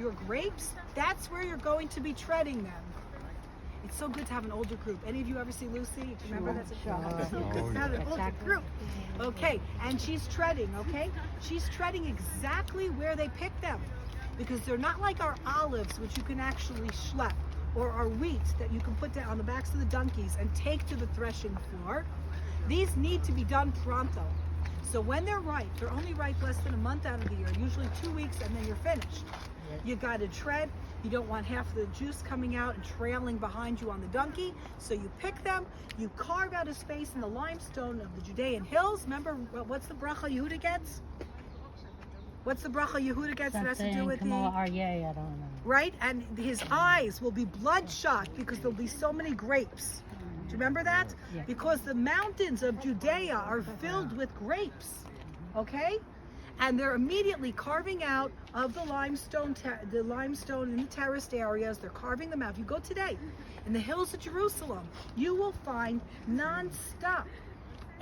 your grapes, that's where you're going to be treading them. It's so good to have an older group. Any of you ever see Lucy? Remember that's a show. It's so good to have an older group. Okay, and she's treading, okay? She's treading exactly where they pick them, because they're not like our olives, which you can actually schlep, or our wheat that you can put down on the backs of the donkeys and take to the threshing floor. These need to be done pronto. So when they're ripe, they're only ripe less than a month out of the year, usually 2 weeks, and then you're finished. You got to tread. You don't want half the juice coming out and trailing behind you on the donkey. So you pick them, you carve out a space in the limestone of the Judean hills. Remember, what's the bracha Yehuda gets? What's the bracha Yehuda gets that has to do with the... I don't know. Right? And his eyes will be bloodshot because there'll be so many grapes. Do you remember that? Yeah. Because the mountains of Judea are filled with grapes. Okay? And they're immediately carving out of the limestone in the terraced areas. They're carving them out. If you go today in the hills of Jerusalem, you will find non-stop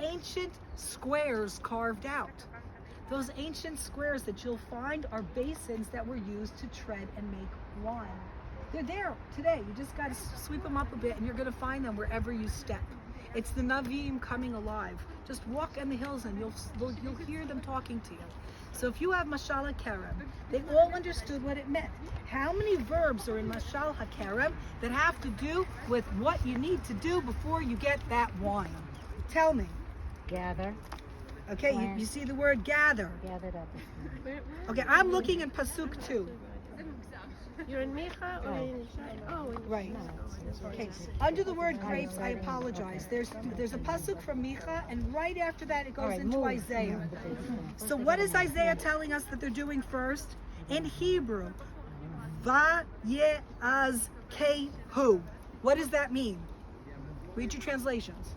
ancient squares carved out. Those ancient squares that you'll find are basins that were used to tread and make wine. They're there today. You just got to sweep them up a bit and you're going to find them wherever you step. It's the Navim coming alive. Just walk in the hills and you'll hear them talking to you. So if you have Mashal HaKerem, they all understood what it meant. How many verbs are in Mashal HaKerem that have to do with what you need to do before you get that wine? Tell me. Gather. Okay, you see the word gather. Gathered up. Okay, I'm looking at Pasuk 2. You're in Micha or in Right. Okay. Under the word grapes, I apologize. There's a pasuk from Micha, and right after that it goes into Isaiah. So what is Isaiah telling us that they're doing first? In Hebrew, Vayezkehu. What does that mean? Read your translations.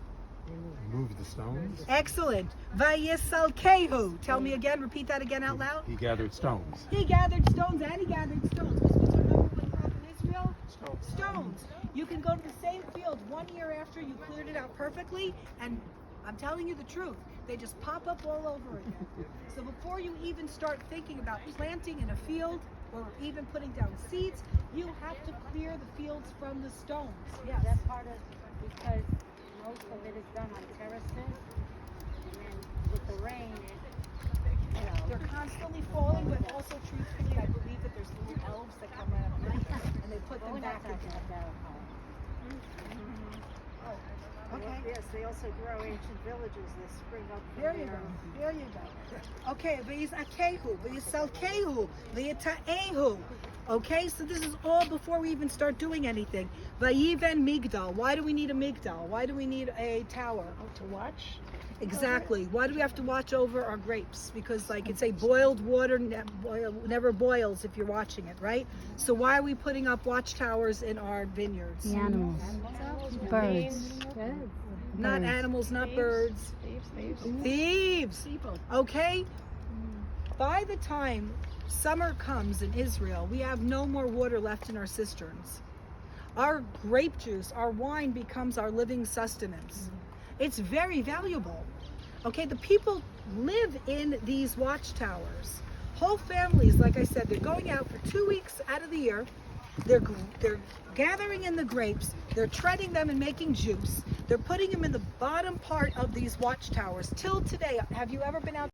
Move the stones. Excellent. Vayesalkehu. Tell me again. Repeat that again out loud. He gathered stones. He gathered stones and he gathered stones. What's our number one crop in Israel? Stones. You can go to the same field 1 year after you cleared it out perfectly, and I'm telling you the truth, they just pop up all over again. So before you even start thinking about planting in a field or even putting down seeds, you have to clear the fields from the stones. Yes. That part of, because most of it is done on terraces, and then with the rain, They're constantly falling, but also truthfully, I believe that there's little elves that come out at night and they put them back again. Oh, okay. Yes, they also grow ancient villages that spring up from There you go. There you go. Okay, v'yisakehu, v'yisalkehu, v'yita'ehu. Okay, so this is all before we even start doing anything. Vayiven migdal. Why do we need a migdal? Why do we need a tower? to watch. Exactly. Why do we have to watch over our grapes? Because like it's a boiled water never boils if you're watching it, right? So why are we putting up watchtowers in our vineyards? the animals, birds. Not animals, not birds. Thieves. Okay? By the time summer comes in Israel, we have no more water left in our cisterns. Our grape juice, our wine becomes our living sustenance. It's very valuable. Okay, the people live in these watchtowers. Whole families, like I said, they're going out for 2 weeks out of the year. They're gathering in the grapes. They're treading them and making juice. They're putting them in the bottom part of these watchtowers. Till today, have you ever been out